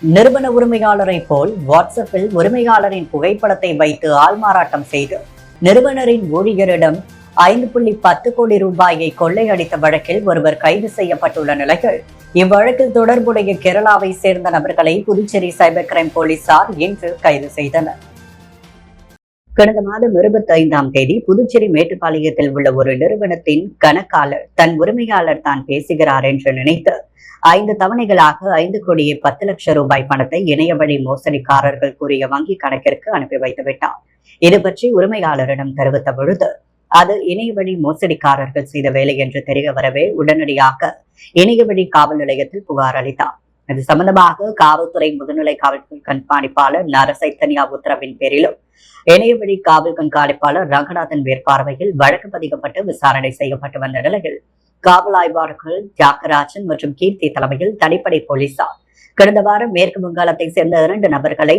நிறுவன உரிமையாளரை போல் வாட்ஸ்அப்பில் உரிமையாளரின் புகைப்படத்தை வைத்து ஆள்மாறாட்டம் செய்து நிறுவனரின் ஊழியரிடம் 5.10 கோடி ரூபாயை கொள்ளையடித்த வழக்கில் ஒருவர் கைது செய்யப்பட்டுள்ள நிலையில் இவ்வழக்கில் தொடர்புடைய கேரளாவை சேர்ந்த நபர்களை புதுச்சேரி சைபர் கிரைம் போலீசார் இன்று கைது செய்தனர். கடந்த மாதம் 25ஆம் தேதி புதுச்சேரி மேட்டுப்பாளையத்தில் உள்ள ஒரு நிறுவனத்தின் கணக்காளர் தன் உரிமையாளர் தான் பேசுகிறார் என்று நினைத்து 5 தவணைகளாக 5,10,00,000 ரூபாய் பணத்தை இணைய வழி மோசடிக்காரர்கள் கூறிய வங்கி கணக்கிற்கு அனுப்பி வைத்து விட்டார். இது பற்றி உரிமையாளரிடம் தெரிவித்த பொழுது அது இணைய வழி மோசடிக்காரர்கள் செய்த வேலை என்று தெரிய வரவே உடனடியாக இணைய வழி காவல் நிலையத்தில் புகார் அளித்தார். இது சம்பந்தமாக காவல்துறை முதுநிலை காவல் கண்காணிப்பாளர் நரசைத்தன்யா உத்தரவின் பேரிலும் இணைய வழி காவல் கண்காணிப்பாளர் ரங்கநாதன் மேற்பார்வையில் வழக்கு பதிக்கப்பட்டு விசாரணை செய்யப்பட்டு வந்த நிலையில் காவல் ஆய்வாளர்கள் தியாகராஜன் மற்றும் கீர்த்தி தலைமையில் தனிப்படை போலீசார் கடந்த வாரம் மேற்கு வங்காளத்தை சேர்ந்த 2 நபர்களை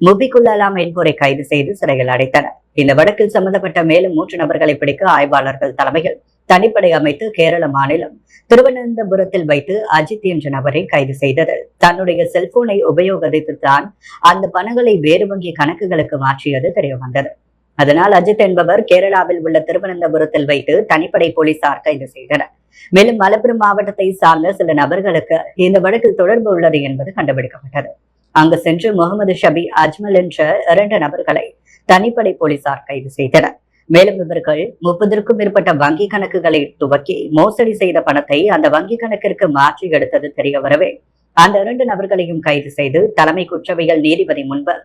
முபிகுல்லாம் என்போரை கைது செய்து சிறையில் அடைத்தனர். இந்த வழக்கில் சம்பந்தப்பட்ட மேலும் 3 நபர்களை பிடிக்க ஆய்வாளர்கள் தலைமையில் தனிப்படை அமைத்து கேரள மாநிலம் திருவனந்தபுரத்தில் வைத்து அஜித் என்ற நபரை கைது செய்தது. தன்னுடைய செல்போனை உபயோகித்துத்தான் அந்த பணங்களை வேறு வங்கி கணக்குகளுக்கு மாற்றியது தெரிய வந்தது. அதனால் அஜித் என்பவர் கேரளாவில் உள்ள திருவனந்தபுரத்தில் வைத்து தனிப்படை போலீசார் கைது செய்தனர். மேலும் மலப்புரம் மாவட்டத்தை சார்ந்த சில நபர்களுக்கு இந்த வழக்கில் தொடர்பு உள்ளது என்பது கண்டுபிடிக்கப்பட்டது. அங்கு சென்று முகமது ஷபி அஜ்மல் என்ற 2 நபர்களை தனிப்படை போலீசார் கைது செய்தனர். மேலும் இவர்கள் 30க்கும் மேற்பட்ட வங்கி கணக்குகளை துவக்கி மோசடி செய்த பணத்தை அந்த வங்கி கணக்கிற்கு மாற்றி எடுத்தது தெரிய வரவே அந்த 2 நபர்களையும் கைது செய்து தலைமை குற்றவியல் நீதிபதி முன்பு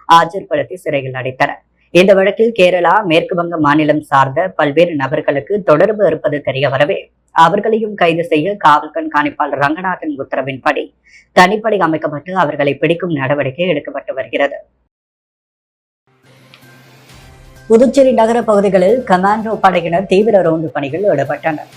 ஆஜர்படுத்தி சிறையில் அடைத்தனர். இந்த வழக்கில் கேரளா, மேற்கு வங்க மாநிலம் சார்ந்த பல்வேறு நபர்களுக்கு தொடர்பு இருப்பது தெரிய வரவே அவர்களையும் கைது செய்ய காவல் கண்காணிப்பாளர் ரங்கநாதன் உத்தரவின்படி தனிப்படை அமைக்கப்பட்டு அவர்களை பிடிக்கும் நடவடிக்கை எடுக்கப்பட்டு வருகிறது. புதுச்சேரி நகர பகுதிகளில் கமாண்டோ படையினர் தீவிர ரோந்து பணியில் ஈடுபட்டனர்.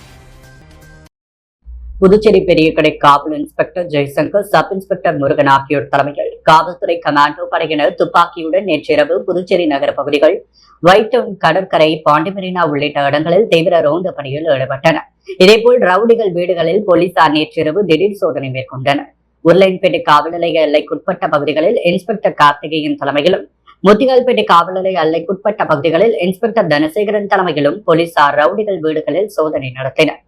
புதுச்சேரி பெரிய கடை காவல் inspector Jaishankar, sub inspector Murugan ஆகியோர் தலைமையில் காவல்துறை கமாண்டோ படையினர் துப்பாக்கியுடன் நேற்றிரவு புதுச்சேரி நகர பகுதிகள், ஒயிட் டவுன், கடற்கரை, பாண்டிமெரினா உள்ளிட்ட இடங்களில் தீவிர ரோந்து பணியில் ஈடுபட்டனர். இதேபோல் ரவுடிகள் வீடுகளில் போலீசார் நேற்றிரவு திடீர் சோதனை மேற்கொண்டனர். உருளையன்பேட்டை காவல் நிலைய எல்லைக்குட்பட்ட பகுதிகளில் இன்ஸ்பெக்டர் கார்த்திகேயன் தலைமையிலும், முத்தியால்பேட்டை காவல் நிலைய எல்லைக்குட்பட்ட பகுதிகளில் இன்ஸ்பெக்டர் தனசேகரன் தலைமையிலும் போலீசார் ரவுடிகள் வீடுகளில் சோதனை நடத்தினர்.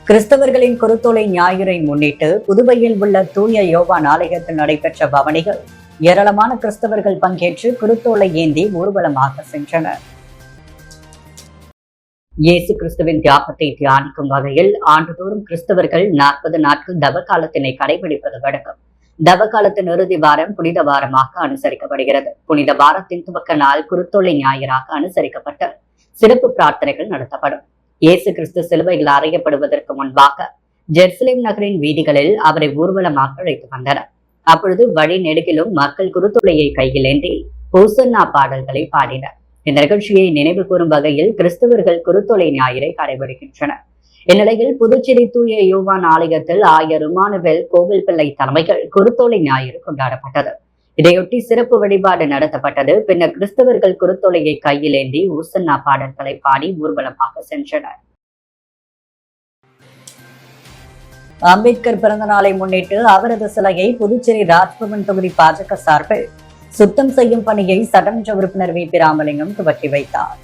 கிறிஸ்தவர்களின் குருத்தோலை ஞாயிறை முன்னிட்டு புதுவையில் உள்ள தூய யோவான் ஆலயத்தில் நடைபெற்ற பவனிகள் ஏராளமான கிறிஸ்தவர்கள் பங்கேற்று குருத்தோலை ஏந்தி ஊர்வலமாக சென்றனர். இயேசு கிறிஸ்துவின் தியாகத்தை தியானிக்கும் வகையில் ஆண்டுதோறும் கிறிஸ்தவர்கள் 40 நாட்கள் தவ காலத்தினை கடைபிடிப்பது வழக்கம். தவ காலத்தின் இறுதி வாரம் புனித வாரமாக அனுசரிக்கப்படுகிறது. புனித வாரத்தின் துவக்க நாள் குருத்தோலை ஞாயிறாக அனுசரிக்கப்பட்டு சிறப்பு பிரார்த்தனைகள் நடத்தப்படும். இயேசு கிறிஸ்து சிலுவையில் அறையப்படுவதற்கு முன்பாக ஜெருசலேம் நகரின் வீதிகளில் அவரை ஊர்வலமாக அழைத்து வந்தனர். அப்பொழுது வழி நெடுகிலும் மக்கள் குருத்தோலையை கையில் ஏந்தி ஹோசன்னா பாடல்களை பாடினர். இந்த நிகழ்ச்சியை நினைவு கூறும் வகையில் கிறிஸ்தவர்கள் குருத்தோலை ஞாயிறை கடைபிடிக்கின்றனர். இந்நிலையில் புதுச்சேரி தூய யோவான் ஆலயத்தில் ஆயர் இமானுவேல் கோவில் பிள்ளை தலைமையில் குருத்தோலை ஞாயிறு கொண்டாடப்பட்டது. இதையொட்டி சிறப்பு வழிபாடு நடத்தப்பட்டது. பின்னர் கிறிஸ்தவர்கள் குருத்தோலையை கையில் ஏந்தி ஊசன்னா பாடல்களை பாடி ஊர்வலமாக சென்றனர். அம்பேத்கர் பிறந்த நாளை முன்னிட்டு அவரது சிலையை புதுச்சேரி ராஜ்பவன் தொகுதி பாஜக சார்பில் சுத்தம் செய்யும் பணியை சட்டமன்ற உறுப்பினர் வி.பி. ராமலிங்கம் துவக்கி வைத்தார்.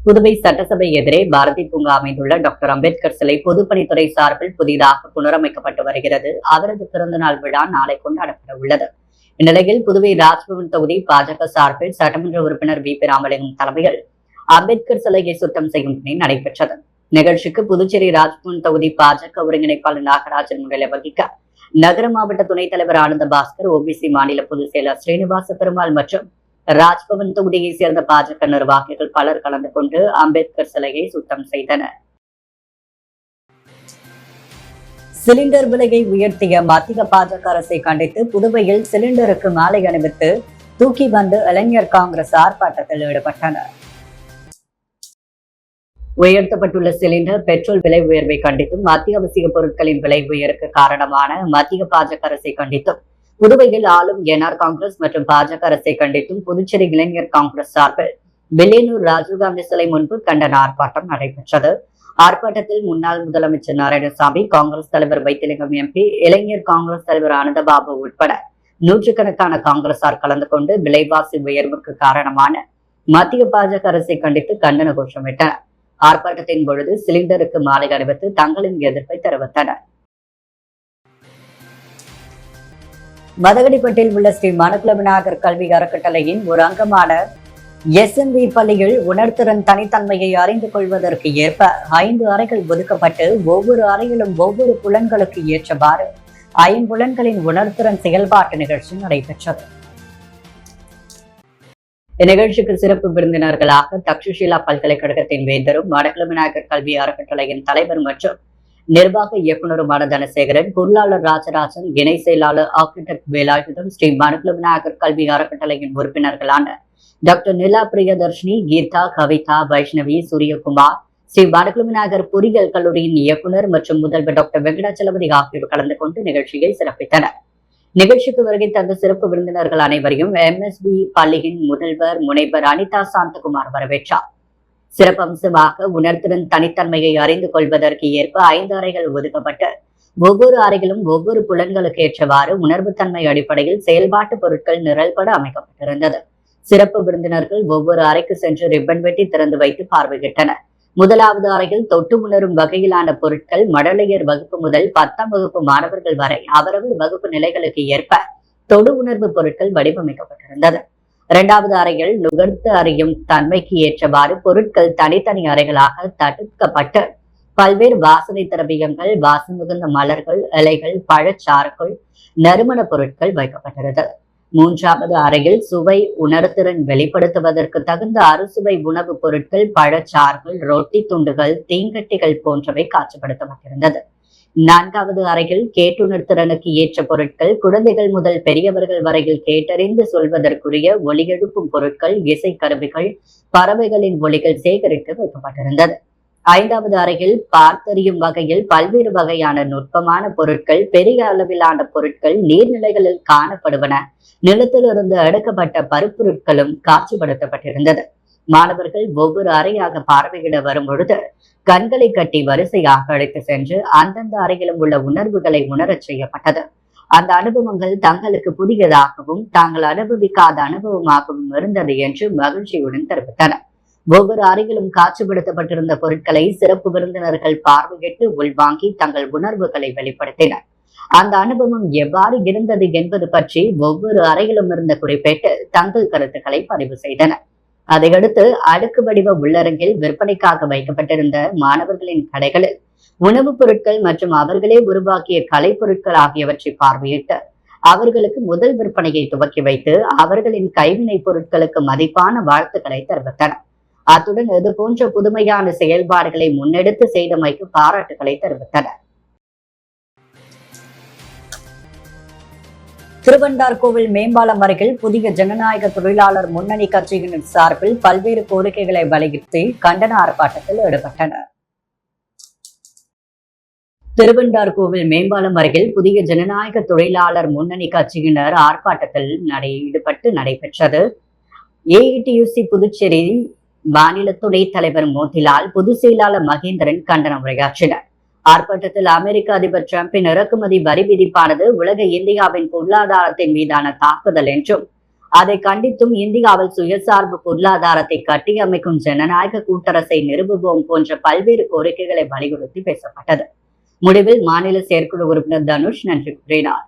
புதுவை சட்டசபை எதிரே பாரதி பூங்கா அமைந்துள்ள டாக்டர் அம்பேத்கர் சிலை பொதுப்பணித்துறை சார்பில் புதிதாக புனரமைக்கப்பட்டு வருகிறது. அவரது பிறந்தநாள் விழா நாளை கொண்டாடப்பட உள்ளது. இந்நிலையில் புதுவை ராஜ்பவன் தொகுதி பாஜக சார்பில் சட்டமன்ற உறுப்பினர் வி.பி. ராமலிங்கம் தலைமையில் அம்பேத்கர் சிலையை சுத்தம் செய்யும் பணி நடைபெற்றது. நிகழ்ச்சிக்கு புதுச்சேரி ராஜ்பவன் தொகுதி பாஜக ஒருங்கிணைப்பாளர் நாகராஜன் முன்னிலை வகிக்க நகர மாவட்ட துணைத் தலைவர் ஆனந்த பாஸ்கர், ஓபிசி மாநில பொதுச் செயலர் ஸ்ரீனிவாச பெருமாள் மற்றும் ராஜ்பவன் தொகுதியை சேர்ந்த பாஜக நிர்வாகிகள் பலர் கலந்து கொண்டு அம்பேத்கர் சிலையை சுத்தம் செய்தனர். சிலிண்டர் விலையை உயர்த்திய மத்திய பாஜக அரசை கண்டித்து புதுவையில் சிலிண்டருக்கு மாலை அணிவித்து தூக்கி வந்து இளைஞர் காங்கிரஸ் ஆர்ப்பாட்டத்தில் ஈடுபட்டனர். உயர்த்தப்பட்டுள்ள சிலிண்டர், பெட்ரோல் விலை உயர்வை கண்டித்தும் அத்தியாவசிய பொருட்களின் விலை உயருக்கு காரணமான மத்திய பாஜக அரசை கண்டித்தும் புதுவையில் ஆளும் என்ஆர் காங்கிரஸ் மற்றும் பாஜக அரசை கண்டித்தும் புதுச்சேரி இளைஞர் காங்கிரஸ் சார்பில் வில்லியனூர் ராஜீவ்காந்தி சிலை முன்பு கண்டன ஆர்ப்பாட்டம் நடைபெற்றது. ஆர்ப்பாட்டத்தில் முன்னாள் முதலமைச்சர் நாராயணசாமி, காங்கிரஸ் தலைவர் வைத்திலிங்கம் எம்பி, இளைஞர் காங்கிரஸ் தலைவர் ஆனந்தபாபு உட்பட நூற்றுக்கணக்கான காங்கிரசார் கலந்து கொண்டு விலைவாசி உயர்வுக்கு காரணமான மத்திய பாஜக அரசை கண்டித்து கண்டன கோஷமிட்டனர். ஆர்ப்பாட்டத்தின் பொழுது சிலிண்டருக்கு மாலை அணிவித்து தங்களின் எதிர்ப்பை தெரிவித்தனர். மதகடிப்பட்டில் உள்ள ஸ்ரீ மணக்குள விநாயகர் கல்வி அறக்கட்டளையின் ஒரு அங்கமான SMV பள்ளியில் உணர்திறன் தனித்தன்மையை அறிந்து கொள்வதற்கு ஏற்ப 5 அறைகள் ஒதுக்கப்பட்டு ஒவ்வொரு அறையிலும் ஒவ்வொரு புலன்களுக்கு ஏற்றவாறு 5 புலன்களின் உணர்திறன் செயல்பாட்டு நிகழ்ச்சி நடைபெற்றது. இந்நிகழ்ச்சிக்கு சிறப்பு விருந்தினர்களாக தக்ஷஷிலா பல்கலைக்கழகத்தின் வேந்தரும் மணக்குள விநாயகர் கல்வி அறக்கட்டளையின் தலைவர் மற்றும் நிர்வாக இயக்குநருமான தனசேகரன், பொருளாளர் ராஜராஜன், இணை செயலாளர் ஆர்கிடெக்ட் வேலாயுதம், ஸ்ரீ மணக்குள விநாயகர் கல்வி அறக்கட்டளையின் உறுப்பினர்களான டாக்டர் நிலா பிரியதர்ஷினி, கீதா, கவிதா, வைஷ்ணவி, சூரியகுமார், ஸ்ரீ மணக்குள விநாயகர் பொறியியல் கல்லூரியின் இயக்குநர் மற்றும் முதல்வர் டாக்டர் வெங்கடாச்சலபதி ஆகியோர் கலந்து கொண்டு நிகழ்ச்சியை சிறப்பித்தனர். நிகழ்ச்சிக்கு வருகை தந்த சிறப்பு விருந்தினர்கள் அனைவரையும் MSB பள்ளியின் முதல்வர் முனைவர் அனிதா சாந்தகுமார் வரவேற்றார். சிறப்பம்சமாக உணர்திறன் தனித்தன்மையை அறிந்து கொள்வதற்கு ஏற்ப 5 அறைகள் ஒதுக்கப்பட்டு ஒவ்வொரு அறைகளும் ஒவ்வொரு புலன்களுக்கு ஏற்றவாறு உணர்வுத்தன்மை அடிப்படையில் செயல்பாட்டு பொருட்கள் நிரல்பட அமைக்கப்பட்டிருந்தது. சிறப்பு விருந்தினர்கள் ஒவ்வொரு அறைக்கு சென்று ரிப்பன் வெட்டி திறந்து வைத்து பார்வையிட்டனர். முதலாவது அறையில் தொட்டு உணரும் வகையிலான பொருட்கள் மழலையர் வகுப்பு முதல் 10ஆம் வகுப்பு மாணவர்கள் வரை அவரவர் வகுப்பு நிலைகளுக்கு ஏற்ப தொடு உணர்வு பொருட்கள் வடிவமைக்கப்பட்டிருந்தது. 2வது அறையில் நுகர்த்து அறியும் தன்மைக்கு ஏற்றவாறு பொருட்கள் தனித்தனி அறைகளாக தடுக்கப்பட்டு பல்வேறு வாசனை திரவியங்கள், வாசம் மிகுந்த மலர்கள், இலைகள், பழச்சாறுகள், நறுமண பொருட்கள் வைக்கப்பட்டிருந்தது. 3வது அறையில் சுவை உணர்திறன் வெளிப்படுத்துவதற்கு தகுந்த அறுசுவை உணவுப் பொருட்கள், பழச்சாறுகள், ரொட்டி துண்டுகள், தீங்கட்டிகள் போன்றவை காட்சிப்படுத்தப்பட்டிருந்தது. 4வது அறையில் கேட்டுணர்திறனுக்கு ஏற்ற பொருட்கள், குழந்தைகள் முதல் பெரியவர்கள் வரையில் கேட்டறிந்து சொல்வதற்குரிய ஒலி எழுப்பும் பொருட்கள், இசை கருவிகள், பறவைகளின் ஒலிகள் சேகரித்து வைக்கப்பட்டிருந்தது. 5வது அறையில் பார்த்தறியும் வகையில் பல்வேறு வகையான நுட்பமான பொருட்கள், பெரிய அளவிலான பொருட்கள், நீர்நிலைகளில் காணப்படுவன, நிலத்திலிருந்து அடுக்கப்பட்ட பருப்பொருட்களும் காட்சிப்படுத்தப்பட்டிருந்தது. மாணவர்கள் ஒவ்வொரு அறையாக பார்வையிட வரும் பொழுது கண்களை கட்டி வரிசையாக அழைத்து சென்று அந்தந்த அறையிலும் உள்ள உணர்வுகளை உணரச் செய்யப்பட்டது. அந்த அனுபவங்கள் தங்களுக்கு புதியதாகவும் தாங்கள் அனுபவிக்காத அனுபவமாகவும் இருந்தது என்று மகிழ்ச்சியுடன் தெரிவித்தனர். ஒவ்வொரு அறையிலும் காட்சிப்படுத்தப்பட்டிருந்த பொருட்களை சிறப்பு விருந்தினர்கள் பார்வையிட்டு உள்வாங்கி தங்கள் உணர்வுகளை வெளிப்படுத்தினர். அந்த அனுபவம் எவ்வாறு இருந்தது என்பது பற்றி ஒவ்வொரு அறையிலும் இருந்த குறிப்பிட்டு தங்கள் கருத்துக்களை பதிவு செய்தனர். அதையடுத்து அடுக்கு வடிவ உள்ளரங்கில் விற்பனைக்காக வைக்கப்பட்டிருந்த மாணவர்களின் கடைகளில் உணவுப் பொருட்கள் மற்றும் அவர்களே உருவாக்கிய கலை பொருட்கள் ஆகியவற்றை பார்வையிட்டு அவர்களுக்கு முதல் விற்பனையை துவக்கி வைத்து அவர்களின் கைவினை பொருட்களுக்கு மதிப்பான வாழ்த்துக்களை தெரிவித்தனர். அத்துடன் இது போன்ற புதுமையான செயல்பாடுகளை முன்னெடுத்து செய்தமைக்கு பாராட்டுகளை தெரிவித்தனர். திருவண்டார்கோவில் மேம்பாலம் அருகில் புதிய ஜனநாயக தொழிலாளர் முன்னணி கட்சியினர் சார்பில் பல்வேறு கோரிக்கைகளை வலியுறுத்தி கண்டன ஆர்ப்பாட்டத்தில் ஈடுபட்டனர். திருவண்டார்கோவில் மேம்பாலம் அருகில் புதிய ஜனநாயக தொழிலாளர் முன்னணி கட்சியினர் ஆர்ப்பாட்டத்தில் ஈடுபட்டு நடைபெற்றது. AETUC புதுச்சேரி மாநில துணைத் தலைவர் மோதிலால், பொதுச் செயலாளர் மகேந்திரன் கண்டனம் உரையாற்றினர். ஆர்ப்பாட்டத்தில் அமெரிக்க அதிபர் டிரம்பின் இறக்குமதி வரி விதிப்பானது உலக இந்தியாவின் பொருளாதாரத்தின் மீதான தாக்குதல் என்றும் அதை கண்டித்தும் இந்தியாவில் சுயசார்பு பொருளாதாரத்தை கட்டியமைக்கும் ஜனநாயக கூட்டரசை நிறுவுவோம் போன்ற பல்வேறு கோரிக்கைகளை வலியுறுத்தி பேசப்பட்டது. முடிவில் மாநில செயற்குழு உறுப்பினர் தனுஷ் நன்றி கூறினார்.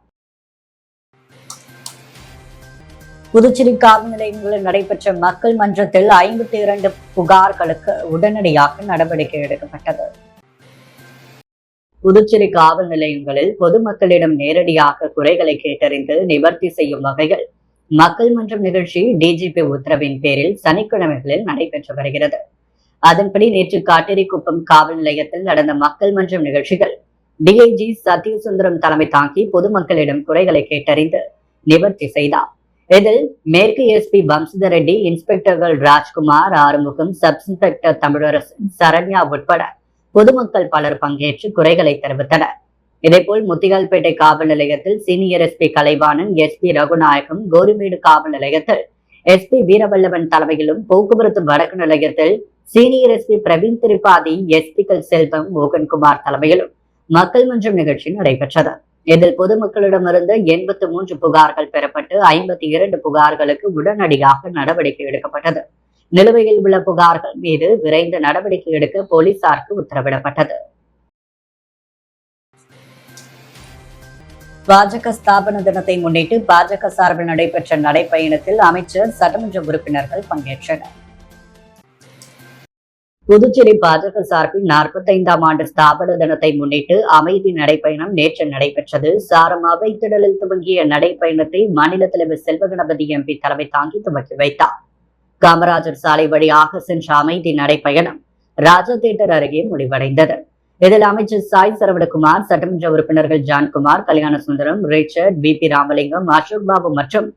புதுச்சேரி காவல் நிலையங்களில் நடைபெற்ற மக்கள் மன்றத்தில் 52 புகார்களுக்கு உடனடியாக நடவடிக்கை எடுக்கப்பட்டது. புதுச்சேரி காவல் நிலையங்களில் பொதுமக்களிடம் நேரடியாக குறைகளை கேட்டறிந்து நிவர்த்தி செய்யும் வகையில் மக்கள் மன்றம் நிகழ்ச்சி டிஜிபி உத்தரவின் பேரில் சனிக்கிழமைகளில் நடைபெற்று வருகிறது. அதன்படி நேற்று காட்டேரிக்குப்பம் காவல் நிலையத்தில் நடந்த மக்கள் மன்றம் நிகழ்ச்சிகள் DIG சத்யசுந்தரம் தலைமை தாங்கி பொதுமக்களிடம் குறைகளை கேட்டறிந்து நிவர்த்தி செய்தார். இதில் மேற்கு SP வம்சிதர் ரெட்டி, இன்ஸ்பெக்டர்கள் ராஜ்குமார், ஆறுமுகம், சப் இன்ஸ்பெக்டர் தமிழரசன், சரண்யா உட்பட பொதுமக்கள் பலர் பங்கேற்று குறைகளை தெரிவித்தனர். இதேபோல் முத்தியால்பேட்டை காவல் நிலையத்தில் senior SP Kalaivanan, SP Raghunayagam, Gorimedu காவல் நிலையத்தில் SP வீரவல்லவன் தலைமையிலும், போக்குவரத்து வடக்கு நிலையத்தில் சீனியர் SP பிரவீன் திரிபாதி, SP-க்கள் செல்வம், மோகன்குமார் தலைமையிலும் மக்கள் மன்றம் நிகழ்ச்சி நடைபெற்றது. இதில் பொதுமக்களிடமிருந்து 83 புகார்கள் பெறப்பட்டு 52 புகார்களுக்கு உடனடியாக நடவடிக்கை எடுக்கப்பட்டது. நிலுவையில் உள்ள புகார்கள் மீது விரைந்து நடவடிக்கை எடுக்க போலீசாருக்கு உத்தரவிடப்பட்டது. பாஜக ஸ்தாபன தினத்தை முன்னிட்டு பாஜக சார்பில் நடைபெற்ற நடைப்பயணத்தில் அமைச்சர், சட்டமன்ற உறுப்பினர்கள் பங்கேற்றனர். புதுச்சேரி பாஜக சார்பில் 45ஆம் ஆண்டு ஸ்தாபன தினத்தை முன்னிட்டு அமைதி நடைப்பயணம் நேற்று நடைபெற்றது. சாரம் அவைத்திடலில் துவங்கிய நடைப்பயணத்தை மாநில தலைவர் செல்வகணபதி MP தலைமை தாங்கி துவக்கி வைத்தார். காமராஜர் சாலை வழியாக சென்ற அமைதி நடைப்பயணம் ராஜா தியேட்டர் அருகே முடிவடைந்தது. இதில் அமைச்சர் சாய் சரவணகுமார், சட்டமன்ற உறுப்பினர்கள் ஜான்குமார், கல்யாண சுந்தரம், ரிச்சர்ட், BP ராமலிங்கம், அசோக் பாபு மற்றும்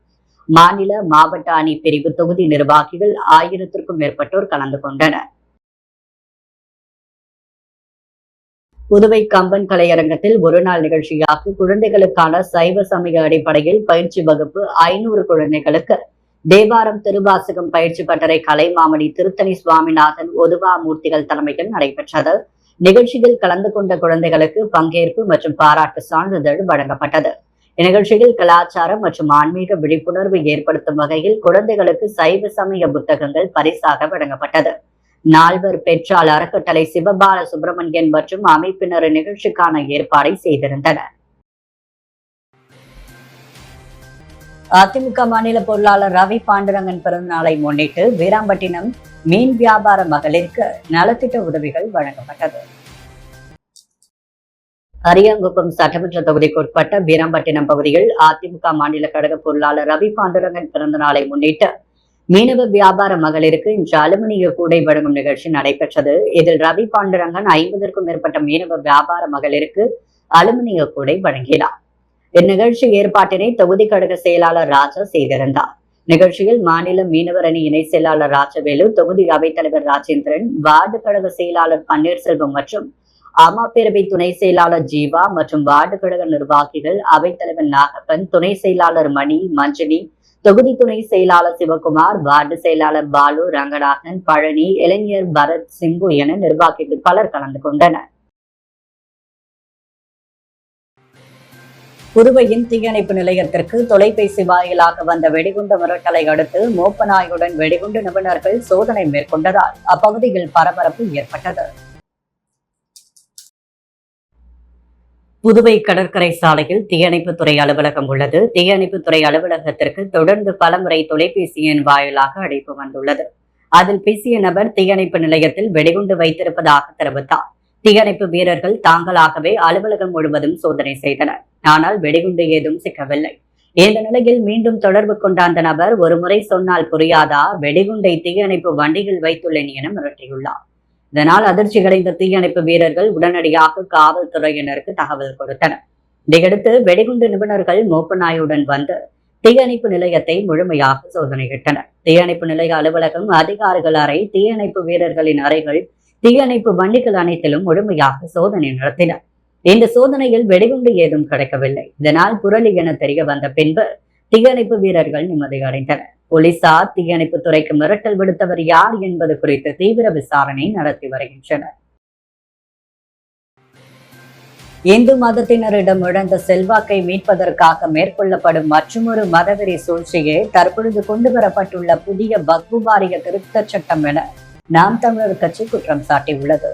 மாநில, மாவட்ட அணி பிரிவு தொகுதி நிர்வாகிகள் 1000க்கும் மேற்பட்டோர் கலந்து கொண்டனர். புதுவை கம்பன் கலையரங்கத்தில் ஒருநாள் நிகழ்ச்சியாக குழந்தைகளுக்கான சைவ சமய அடிப்படையில் பயிற்சி வகுப்பு 500 குழந்தைகளுக்கு தேவாரம், திருவாசகம் பயிற்சி பட்டறை கலைமாமணி திருத்தணி சுவாமிநாதன், ஒதுவா மூர்த்திகள் தலைமையில் நடைபெற்றது. நிகழ்ச்சியில் கலந்து கொண்ட குழந்தைகளுக்கு பங்கேற்பு மற்றும் பாராட்டு சான்றிதழ் வழங்கப்பட்டது. இந்நிகழ்ச்சியில் கலாச்சாரம் மற்றும் ஆன்மீக விழிப்புணர்வு ஏற்படுத்தும் வகையில் குழந்தைகளுக்கு சைவ சமய புத்தகங்கள் பரிசாக வழங்கப்பட்டது. நால்வர் பெற்றால் அறக்கட்டளை, சிவபால சுப்பிரமணியன் மற்றும் அமைப்பினர் நிகழ்ச்சிக்கான ஏற்பாடை செய்திருந்தனர். அதிமுக மாநில பொருளாளர் ரவி பாண்டுரங்கன் பிறந்த நாளை முன்னிட்டு வீராம்பட்டினம் மீன் வியாபார மகளிருக்கு நலத்திட்ட உதவிகள் வழங்கப்பட்டது. அரியாங்குப்பம் சட்டமன்ற தொகுதிக்குட்பட்ட வீராம்பட்டினம் பகுதியில் அதிமுக மாநில கழக பொருளாளர் ரவி பாண்டுரங்கன் பிறந்த நாளை முன்னிட்டு மீனவ வியாபார மகளிருக்கு இன்று அலுமினிய கூடை வழங்கும் நிகழ்ச்சி நடைபெற்றது. இதில் ரவி பாண்டுரங்கன் 50க்கும் மேற்பட்ட மீனவ வியாபார மகளிருக்கு அலுமினிய கூடை வழங்கினார். இந்நிகழ்ச்சி ஏற்பாட்டினை தொகுதி கழக செயலாளர் ராஜா செய்திருந்தார். நிகழ்ச்சியில் மாநில மீனவர் அணி இணை செயலாளர் ராஜவேலு, தொகுதி அவைத்தலைவர் ராஜேந்திரன், வார்டு கழக செயலாளர் பன்னீர்செல்வம் மற்றும் பேரவை துணை செயலாளர் ஜீவா மற்றும் வார்டு கழக நிர்வாகிகள், அவைத்தலைவர் நாகப்பன், துணை செயலாளர் மணி, மஞ்சினி, தொகுதி துணை செயலாளர் சிவகுமார், வார்டு செயலாளர் பாலு, ரங்கநாதன், பழனி, இளைஞர் பரத், சிம்பு என நிர்வாகிகள் பலர் கலந்து கொண்டனர். புதுவையின் தீயணைப்பு நிலையத்திற்கு தொலைபேசி வாயிலாக வந்த வெடிகுண்டு மிரட்டலை அடுத்து மோப்பநாயுடன் வெடிகுண்டு நிபுணர்கள் சோதனை மேற்கொண்டதால் அப்பகுதியில் பரபரப்பு ஏற்பட்டது. புதுவை கடற்கரை சாலையில் தீயணைப்புத்துறை அலுவலகம் உள்ளது. தீயணைப்புத்துறை அலுவலகத்திற்கு தொடர்ந்து பலமுறை தொலைபேசி எண் வாயிலாக அழைப்பு வந்துள்ளது. அதில் பேசிய நபர் தீயணைப்பு நிலையத்தில் வெடிகுண்டு வைத்திருப்பதாக தெரிவித்தார். தீயணைப்பு வீரர்கள் தாங்களாகவே அலுவலகம் முழுவதும் சோதனை செய்தனர். ஆனால் வெடிகுண்டு ஏதும் சிக்கவில்லை. இந்த நிலையில் மீண்டும் தொடர்பு கொண்ட அந்த நபர், ஒருமுறை சொன்னால் புரியாதா, வெடிகுண்டை தீயணைப்பு வண்டியில் வைத்துள்ளேன் என மிரட்டியுள்ளார். இதனால் அதிர்ச்சியடைந்த தீயணைப்பு வீரர்கள் உடனடியாக காவல்துறையினருக்கு தகவல் கொடுத்தனர். இதையடுத்து வெடிகுண்டு நிபுணர்கள் மோப்பநாயுடன் வந்து தீயணைப்பு நிலையத்தை முழுமையாக சோதனையிட்டனர். தீயணைப்பு நிலைய அலுவலகம், அதிகாரிகள் அறை, தீயணைப்பு வீரர்களின் அறைகள், தீயணைப்பு வண்டிகள் அனைத்திலும் முழுமையாக சோதனை நடத்தினர். இந்த சோதனையில் வெடிகுண்டு ஏதும் கிடைக்கவில்லை. இதனால் புரளி என தெரிய வந்த பின்பு தீயணைப்பு வீரர்கள் நிம்மதி அடைந்தனர். போலீசார் தீயணைப்பு துறைக்கு மிரட்டல் விடுத்தவர் யார் என்பது குறித்து தீவிர விசாரணை நடத்தி வருகின்றனர். இந்து மதத்தினரிடம் இழந்த செல்வாக்கை மீட்பதற்காக மேற்கொள்ளப்படும் மற்றொரு மதவெறி சூழ்ச்சியே தற்பொழுது கொண்டுவரப்பட்டுள்ள புதிய வக்ஃபு வாரிய திருத்தச் சட்டம் என நாம் தமிழர் கட்சி குற்றம் சாட்டியுள்ளது.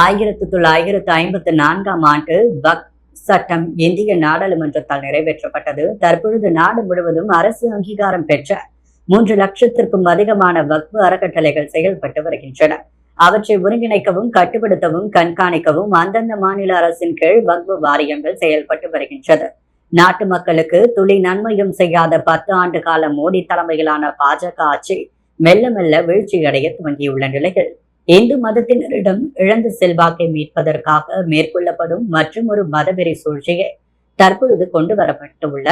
1954ஆம் ஆண்டு வக்ஃப் சட்டம் இந்திய நாடாளுமன்றத்தால் நிறைவேற்றப்பட்டது. தற்பொழுது நாடு முழுவதும் அரசு அங்கீகாரம் பெற்ற 3 லட்சத்திற்கும் அதிகமான வக்ஃபு அறக்கட்டளைகள் செயல்பட்டு வருகின்றன. அவற்றை ஒருங்கிணைக்கவும், கட்டுப்படுத்தவும், கண்காணிக்கவும் அந்தந்த மாநில அரசின் கீழ் வக்ஃபு வாரியங்கள் செயல்பட்டு வருகின்றது. நாட்டு மக்களுக்கு துளி நன்மையும் செய்யாத 10 ஆண்டு கால மோடி தலைமையிலான பாஜக ஆட்சி மெல்ல மெல்ல வீழ்ச்சியடைய துவங்கியுள்ள நிலையில் இந்து மதத்தினரிடம் இழந்த செல்வாக்கை மீட்பதற்காக மேற்கொள்ளப்படும் மற்றொரு மதவெறி சூழ்ச்சியை தற்பொழுது கொண்டு வரப்பட்டுள்ள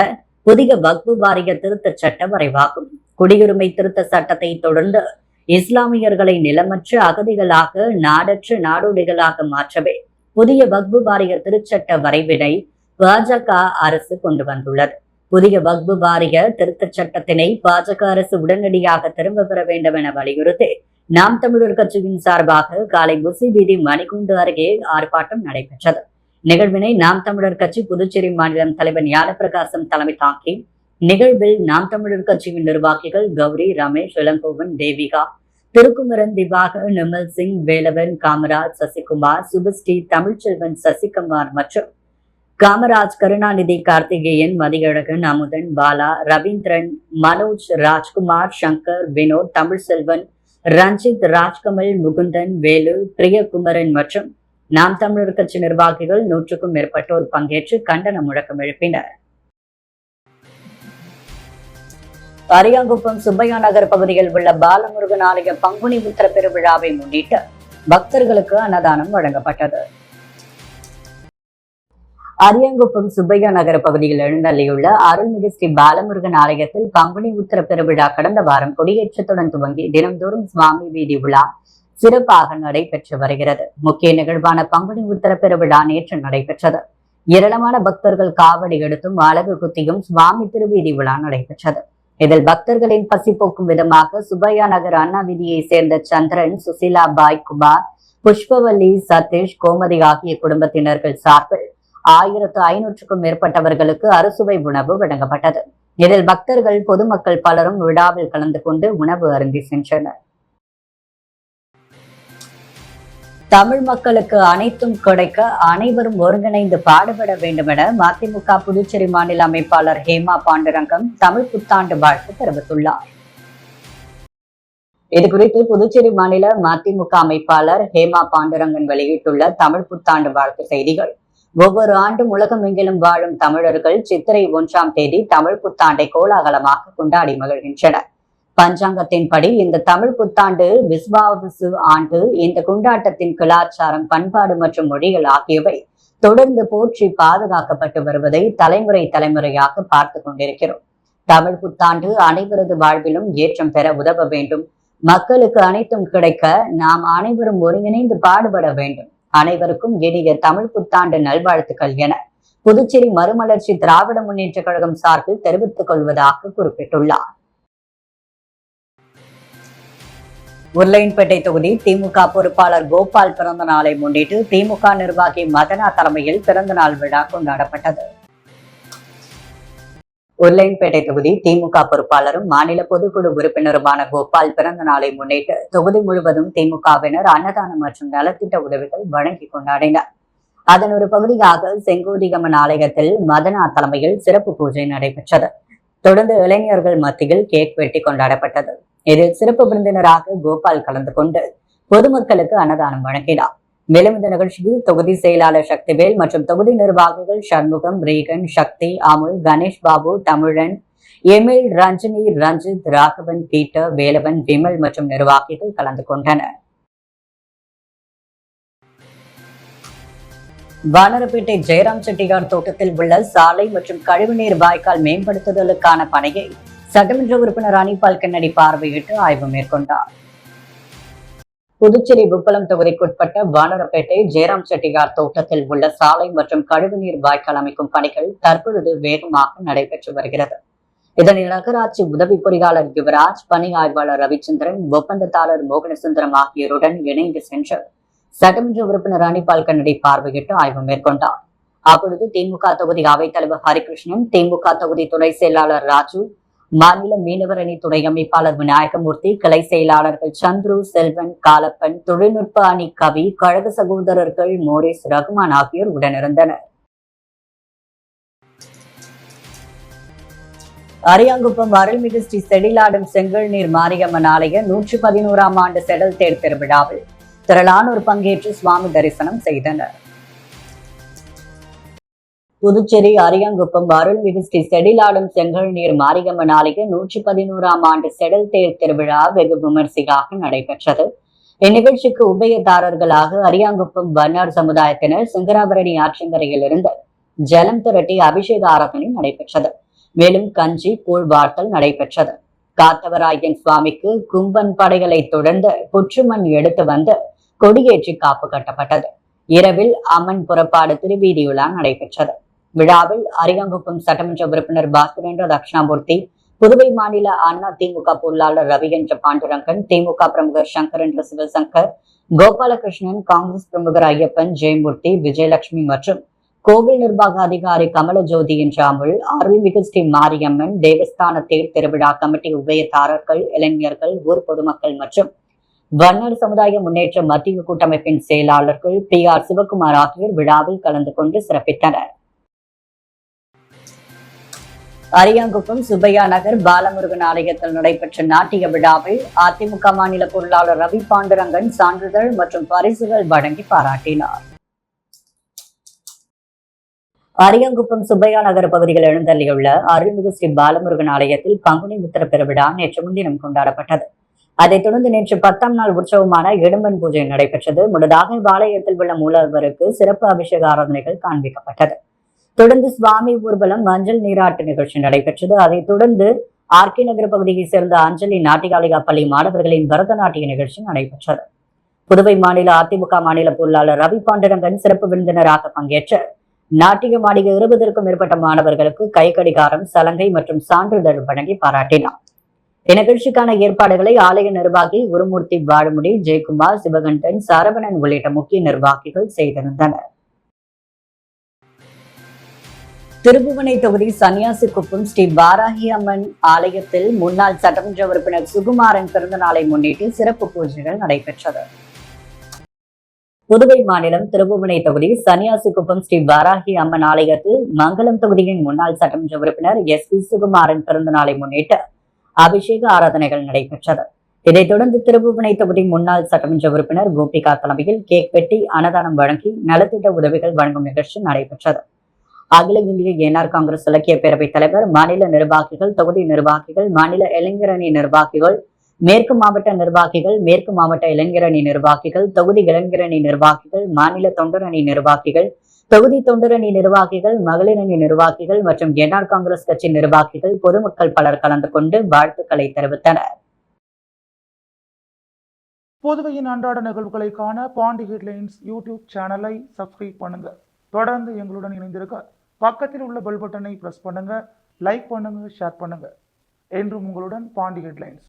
புதிய வக்ஃபு வாரிய திருத்த சட்ட வரைவாகும். குடியுரிமை திருத்த சட்டத்தை தொடர்ந்து இஸ்லாமியர்களை நிலமற்ற அகதிகளாக, நாடற்ற நாடோடிகளாக மாற்றவே புதிய வக்ஃபு வாரிய திருச்சட்ட வரைவினை பாஜக அரசு கொண்டு வந்துள்ளது. புதிய வக்பு வாரிய திருத்தச் சட்டத்தினை பாஜக அரசு உடனடியாக திரும்ப பெற வேண்டும் என வலியுறுத்தி நாம் தமிழர் கட்சியின் சார்பாக காலை புசி வீதி மணிகுண்டு அருகே ஆர்ப்பாட்டம் நடைபெற்றது. நிகழ்வினை நாம் தமிழர் கட்சி புதுச்சேரி மாநிலம் தலைவர் ஞானப்பிரகாசம் தலைமை தாங்கி நிகழ்வில் நாம் தமிழர் கட்சியின் நிர்வாகிகள் கௌரி, ரமேஷ், இளங்கோவன், தேவிகா, திருக்குமரன், திவாகர், நிமல் சிங், வேலவன், காமராஜ், சசிகுமார், சுபஸ்ரீ, தமிழ்ச்செல்வன், சசிகுமார் மற்றும் காமராஜ், கருணாநிதி, கார்த்திகேயன், மதியழகன், அமுதன், பாலா, ரவீந்திரன், மனோஜ், ராஜ்குமார், சங்கர், வினோத், தமிழ்செல்வன், ரஞ்சித், ராஜ்கமல், முகுந்தன், வேலு, பிரியகுமரன் மற்றும் நாம் தமிழர் கட்சி நிர்வாகிகள் 100க்கும் மேற்பட்டோர் பங்கேற்று கண்டன முழக்கம் எழுப்பினர். அரியாங்குப்பம் சுப்பையா நகர் பகுதியில் உள்ள பாலமுருகன் ஆலய பங்குனி உத்திர பெருவிழாவை முன்னிட்டு பக்தர்களுக்கு அன்னதானம் வழங்கப்பட்டது. அரியாங்குப்பம் சுப்பையா நகர பகுதியில் எழுந்தள்ளியுள்ள அருள்மிகு ஸ்ரீ பாலமுருகன் ஆலயத்தில் பங்குனி உத்திர பெருவிழா கடந்த வாரம் கொடியேற்றத்துடன் துவங்கி தினம்தோறும் சுவாமி வீதி விழா சிறப்பாக நடைபெற்று வருகிறது. முக்கிய நிகழ்வான பங்குனி உத்திர பெருவிழா நேற்று நடைபெற்றது. ஏராளமான பக்தர்கள் காவடி எடுத்தும் அலகு குத்தியும் சுவாமி திருவீதி விழா நடைபெற்றது. இதில் பக்தர்களின் பசி போக்கும் விதமாக சுப்பையா நகர் அண்ணா வீதியை சேர்ந்த சந்திரன், சுசிலா பாய், குமார், புஷ்பவல்லி, சதீஷ், கோமதி ஆகிய குடும்பத்தினர்கள் சார்பில் 1500க்கும் மேற்பட்டவர்களுக்கு அறுசுவை உணவு வழங்கப்பட்டது. இதில் பக்தர்கள், பொதுமக்கள் பலரும் விழாவில் கலந்து கொண்டு உணவு அருந்தி சென்றனர். தமிழ் மக்களுக்கு அனைத்தும் கிடைக்க அனைவரும் ஒருங்கிணைந்து பாடுபட வேண்டும் என மதிமுக புதுச்சேரி மாநில அமைப்பாளர் ஹேமா பாண்டுரங்கம் தமிழ் புத்தாண்டு வாழ்த்து தெரிவித்துள்ளார். இதுகுறித்து புதுச்சேரி மாநில மதிமுக அமைப்பாளர் ஹேமா பாண்டுரங்கன் வெளியிட்டுள்ள தமிழ் புத்தாண்டு வாழ்த்து செய்திகள். ஒவ்வொரு ஆண்டும் உலகமெங்கிலும் வாழும் தமிழர்கள் சித்திரை 1ஆம் தேதி தமிழ் புத்தாண்டை கோலாகலமாக கொண்டாடி மகிழ்கின்றனர். பஞ்சாங்கத்தின்படி இந்த தமிழ் புத்தாண்டு விஸ்வாவசு ஆண்டு. இந்த கொண்டாட்டத்தின் கலாச்சாரம், பண்பாடு மற்றும் மொழிகள் ஆகியவை தொடர்ந்து போற்றி பாதுகாக்கப்பட்டு வருவதை தலைமுறையாக பார்த்து கொண்டிருக்கிறோம். தமிழ் புத்தாண்டு அனைவரது வாழ்விலும் ஏற்றம் பெற உதவ வேண்டும். மக்களுக்கு அனைத்தும் கிடைக்க நாம் அனைவரும் ஒருங்கிணைந்து பாடுபட வேண்டும். அனைவருக்கும் இனிய தமிழ் புத்தாண்டு நல்வாழ்த்துக்கள் என புதுச்சேரி மறுமலர்ச்சி திராவிட முன்னேற்ற கழகம் சார்பில் தெரிவித்துக் கொள்வதாக குறிப்பிட்டுள்ளார். உருளையன்பேட்டை தொகுதி திமுக பொறுப்பாளர் கோபால் பிறந்த நாளை முன்னிட்டு திமுக நிர்வாகி மதனா தலைமையில் பிறந்தநாள் விழா கொண்டாடப்பட்டது. உருளையன்பேட்டை தொகுதி திமுக பொறுப்பாளரும் மாநில பொதுக்குழு உறுப்பினருமான கோபால் பிறந்த நாளை முன்னிட்டு தொகுதி முழுவதும் திமுகவினர் அன்னதானம் மற்றும் நலத்திட்ட உதவிகள் வழங்கி கொண்டாடினர். அதன் ஒரு பகுதியாக செங்கோதிகம்மன் ஆலயத்தில் மதனா தலைமையில் சிறப்பு பூஜை நடைபெற்றது. தொடர்ந்து இளைஞர்கள் மத்தியில் கேக் வெட்டி கொண்டாடப்பட்டது. இதில் சிறப்பு விருந்தினராக கோபால் கலந்து கொண்டு பொதுமக்களுக்கு அன்னதானம் வழங்கினார். மேலும் இந்த நிகழ்ச்சியில் தொகுதி செயலாளர் சக்திவேல் மற்றும் தொகுதி நிர்வாகிகள் சண்முகம், ரீகன், சக்தி, அமுல், கணேஷ் பாபு, தமிழன், எமில், ரஞ்சினி, ரஞ்சித், ராகவன், பீட்டர், வேலவன், விமல் மற்றும் நிர்வாகிகள் கலந்து கொண்டனர். வானரப்பேட்டை ஜெயராம் செட்டியார் தோட்டத்தில் உள்ள சாலை மற்றும் கழிவுநீர் வாய்க்கால் மேம்படுத்துதலுக்கான பணியை சட்டமன்ற உறுப்பினர் அனிபால் கென்னடி பார்வையிட்டு ஆய்வு மேற்கொண்டார். புதுச்சேரி உப்பளம் தொகுதிக்குட்பட்ட வானரப்பேட்டை ஜெயராம் செட்டியார் தோட்டத்தில் உள்ள சாலை மற்றும் கழிவுநீர் வாய்க்கால் அமைக்கும் பணிகள் தற்பொழுது வேகமாக நடைபெற்று வருகிறது. இதனை நகராட்சி உதவி பொறியாளர் யுவராஜ், பணி ஆய்வாளர் ரவிச்சந்திரன், ஒப்பந்ததாரர் மோகனசுந்தரம் ஆகியோருடன் இணைந்து சென்று சட்டமன்ற உறுப்பினர் அனிபால் கென்னடி பார்வையிட்டு ஆய்வு மேற்கொண்டார். அப்பொழுது திமுக தொகுதி அவைத்தலைவர் ஹரிகிருஷ்ணன், திமுக தொகுதி துணை செயலாளர் ராஜு, மாநில மீனவர் அணி துணை அமைப்பாளர் விநாயகமூர்த்தி, கிளை செயலாளர்கள் சந்துரு, செல்வன், காலப்பன், தொழில்நுட்ப அணி கவி, கழக சகோதரர்கள் மோரிஸ், ரகுமான் ஆகியோர் உடனிருந்தனர். அரியாங்குப்பம் அருள்மிகு ஸ்ரீ செடிலாடும் செங்கல் நீர் மாரியம்மன் ஆலய 111ஆம் ஆண்டு செடல் தேர் திருவிழாவில் திரளானோர் பங்கேற்று சுவாமி தரிசனம் செய்தனர். புதுச்சேரி அரியாங்குப்பம் அருள்மிகு ஸ்ரீ செடிலாடும் செங்கல் நீர் மாரியம்மன் ஆலய 111ஆம் ஆண்டு செடல் தேர் திருவிழா வெகு விமரிசையாக நடைபெற்றது. இந்நிகழ்ச்சிக்கு உபயதாரர்களாக அரியாங்குப்பம் வண்ணார் சமுதாயத்தினர் சிங்கராபரணி ஆற்றங்கரையில் இருந்து ஜலம் திரட்டி அபிஷேக ஆராதனை நடைபெற்றது. மேலும் கஞ்சி, கூழ் வார்த்தல் நடைபெற்றது. காத்தவராயன் சுவாமிக்கு கும்பன் படைகளை தொடர்ந்து புற்றுமண் எடுத்து வந்து கொடியேற்றி காப்பு கட்டப்பட்டது. இரவில் அம்மன் புறப்பாடு திருவீதியுலா நடைபெற்றது. விழாவில் அரியாங்குப்பம் சட்டமன்ற உறுப்பினர் பாஸ்கரேந்திர தட்சிணாமூர்த்தி, புதுவை மாநில அண்ணா திமுக பொருளாளர் ரவி என்ற பாண்டுரங்கன், திமுக பிரமுகர் சங்கர் என்ற சிவசங்கர், கோபாலகிருஷ்ணன், காங்கிரஸ் பிரமுகர் ஐயப்பன், ஜெயமூர்த்தி, விஜயலட்சுமி மற்றும் கோவில் நிர்வாக அதிகாரி கமலஜோதி என்ற அமுல், அருள்மிகு ஸ்ரீ மாரியம்மன் தேவஸ்தான தேர் திருவிழா கமிட்டி உபயதாரர்கள், இளைஞர்கள், ஊர் பொதுமக்கள் மற்றும் வண்ணர் சமுதாய முன்னேற்ற மத்திய கூட்டமைப்பின் செயலாளர்கள் PR சிவகுமார் ஆகியோர் விழாவில் கலந்து கொண்டு சிறப்பித்தனர். அரியாங்குப்பம் சுப்பையா நகர் பாலமுருகன் ஆலயத்தில் நடைபெற்ற நாட்டிய விழாவில் அதிமுக மாநில பொருளாளர் ரவி பாண்டுரங்கன் சான்றிதழ் மற்றும் பரிசுகள் வழங்கி பாராட்டினார். அரியாங்குப்பம் சுப்பையா நகர் பகுதியில் எழுந்தள்ளியுள்ள அருள்மிகு ஸ்ரீ பாலமுருகன் ஆலயத்தில் பங்குனி உத்திர பெருவிழா நேற்று முன்தினம் கொண்டாடப்பட்டது. அதைத் தொடர்ந்து நேற்று 10ஆம் நாள் உற்சவமான இடும்பன் பூஜை நடைபெற்றது. முன்னதாக ஆலயத்தில் உள்ள மூலவருக்கு சிறப்பு அபிஷேக ஆராதனைகள் காண்பிக்கப்பட்டது. தொடர்ந்து சுவாமி ஊர்வலம், மஞ்சள் நீராட்டு நிகழ்ச்சி நடைபெற்றது. அதைத் தொடர்ந்து RK நகர் பகுதியைச் சேர்ந்த அஞ்சலி நாட்டியாலயா பள்ளி மாணவர்களின் பரதநாட்டிய நிகழ்ச்சி நடைபெற்றது. புதுவை மாநில அதிமுக மாநில பொருளாளர் ரவி பாண்டுரங்கன் சிறப்பு விருந்தினராக பங்கேற்று நாட்டியம் ஆடிய 20க்கும் மேற்பட்ட மாணவர்களுக்கு கை கடிகாரம், சலங்கை மற்றும் சான்றிதழ் வழங்கி பாராட்டினார். இந்நிகழ்ச்சிக்கான ஏற்பாடுகளை ஆலய நிர்வாகி குருமூர்த்தி வாழமுடி, ஜெயக்குமார், சிவகண்டன், சரவணன் உள்ளிட்ட முக்கிய நிர்வாகிகள் செய்திருந்தனர். திருபுவனை தொகுதி சன்னியாசிக்குப்பம் ஸ்ரீ வாராகி அம்மன் ஆலயத்தில் முன்னாள் சட்டமன்ற உறுப்பினர் சுகுமாரன் பிறந்த நாளை முன்னிட்டு சிறப்பு பூஜைகள் நடைபெற்றது. புதுவை மாநிலம் திருபுவனை தொகுதி சன்னியாசிக்குப்பம் ஸ்ரீ வாராகி அம்மன் ஆலயத்தில் மங்களம் தொகுதியின் முன்னாள் சட்டமன்ற உறுப்பினர் SP சுகுமாரன் பிறந்த நாளை முன்னிட்டு அபிஷேக ஆராதனைகள் நடைபெற்றது. இதைத் தொடர்ந்து திருபுவனை தொகுதி முன்னாள் சட்டமன்ற உறுப்பினர் கோபிகா தலைமையில் கேக் வெட்டி அன்னதானம் வழங்கி நலத்திட்ட உதவிகள் வழங்கும் நிகழ்ச்சி நடைபெற்றது. அகில இந்திய NR காங்கிரஸ் இலக்கிய பேரவைத் தலைவர், மாநில நிர்வாகிகள், தொகுதி நிர்வாகிகள், மாநில இளைஞரணி நிர்வாகிகள், மேற்கு மாவட்ட நிர்வாகிகள், மேற்கு மாவட்ட இளைஞரணி நிர்வாகிகள், தொகுதி இளைஞரணி நிர்வாகிகள், மாநில தொண்டரணி நிர்வாகிகள், தொகுதி தொண்டரணி நிர்வாகிகள், மகளிரணி நிர்வாகிகள் மற்றும் NR காங்கிரஸ் கட்சி நிர்வாகிகள், பொதுமக்கள் பலர் கலந்து கொண்டு வாழ்த்துக்களை தெரிவித்தனர். புதுவையின் அன்றாட நிகழ்வுகளை காண பாண்டி ஹெட்லைன்ஸ் யூடியூப் சேனலை சப்ஸ்கிரைப் பண்ணுங்க. தொடர்ந்து எங்களுடன் இணைந்திருக்க பக்கத்தில் உள்ள பெல் பட்டனை பிரஸ் பண்ணுங்க, லைக் பண்ணுங்க, ஷேர் பண்ணுங்க. என்றும் உங்களுடன் பாண்டி ஹெட்லைன்ஸ்.